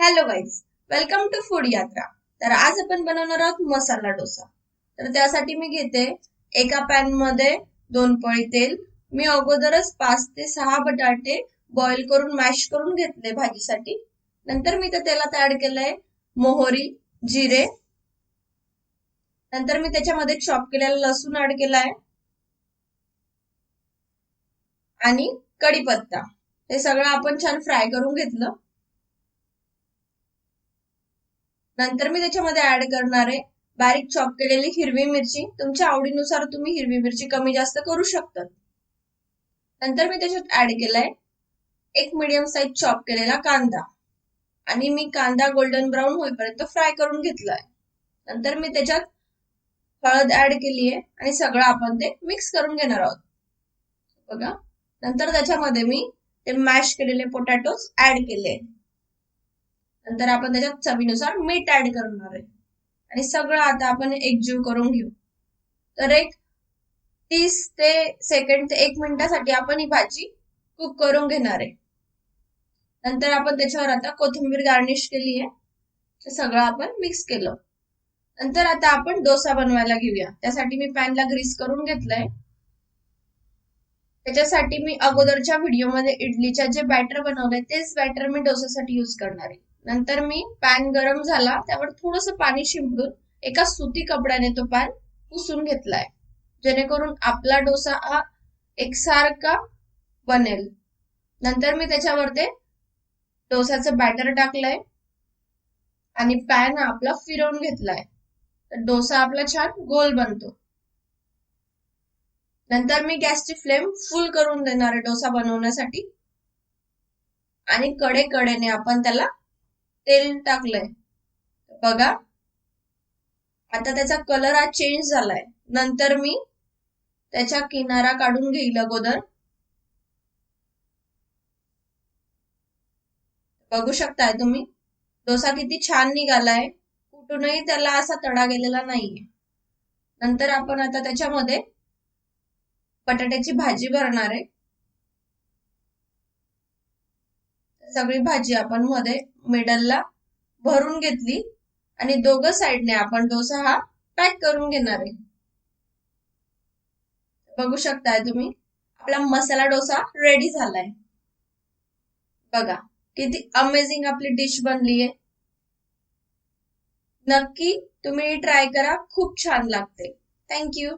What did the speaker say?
Hello guys, welcome to food Yatra. तर आज आपण बनवणार आहोत मसाला डोसा. तर त्यासाठी मी घेते एका पॅन मध्ये 2 पळी तेल. मी अगोदरच 5 ते 6 बटाटे बॉईल करून मॅश करून घेतले भाजीसाठी. नंतर मी त्या तेलात ऍड केलंय मोहरी, जिरे. नंतर मी त्याच्यामध्ये चॉप केलेला लसूण ऍड केलाय आणि कढीपत्ता. हे सगळं आपण छान फ्राय करून घेतलं. नंतर मी त्याच्यामध्ये ऍड करणार आहे बारीक चॉप केलेली हिरवी मिरची. तुमच्या आवडीनुसार तुम्ही हिरवी मिरची कमी जास्त करू शकतात. नंतर मी त्याच्यात ऍड केलाय एक मीडियम साईज चॉप केलेला कांदा आणि मी कांदा गोल्डन ब्राऊन होईपर्यंत फ्राय करून घेतलाय. नंतर मी त्याच्यात हळद ऍड केली आहे आणि सगळं आपण ते मिक्स करून घेणार आहोत. बघा, नंतर त्याच्यामध्ये मी ते मॅश केलेले पोटॅटोज ऍड केले. नंतर आपण त्याच्यात चवीनुसार मीठ ऍड करणार आहे आणि सगळं आता आपण एकजीव करून घेऊ. तर एक 30 ते सेकंड ते 1 मिनिटासाठी आपण ही भाजी कुक करून घेणार आहे. नंतर आपण त्याच्यावर आता कोथिंबीर गार्निश केली आहे. ते सगळं आपण मिक्स केलं. नंतर आता आपण डोसा बनवायला घेऊया. त्यासाठी मी पॅनला ग्रीस करून घेतलंय. त्याच्यासाठी मी अगोदरच्या व्हिडिओमध्ये इडलीच्या जे बॅटर बनवलंय तेच बॅटर मी डोसासाठी यूज करणार आहे. नंतर मी पॅन गरम झाला त्यावर थोडस पाणी शिंपडून एका सुती कपड्याने तो पॅन पुसून घेतलाय, जेणेकरून आपला डोसा हा एकसारखा बनेल. नंतर मी त्याच्यावर ते डोसाचं बॅटर टाकलंय आणि पॅन आपला फिरवून घेतलाय. तर डोसा आपला छान गोल बनतो. नंतर मी गॅसची फ्लेम फुल करून देणार आहे डोसा बनवण्यासाठी आणि कडेने आपण त्याला तेल टाकलंय. बघा, आता त्याचा कलर हा चेंज झालाय. नंतर मी त्याच्या किनारा काढून घेईल अगोदर. बघू शकताय तुम्ही डोसा किती छान निघालाय. कुठूनही त्याला असा तडा गेलेला नाहीये. नंतर आपण आता त्याच्यामध्ये बटाट्याची भाजी भरणार आहे. सगळी भाजी आपण मध्ये मिडलला भरून घेतली आणि दोघं साइडने आपण डोसा हा पॅक करून घेणार आहे. बघू शकताय तुम्ही आपला मसाला डोसा रेडी झालाय. बघा किती अमेझिंग आपली डिश बनलीये. नक्की तुम्ही ट्राय करा, खूप छान लागते. थँक्यू.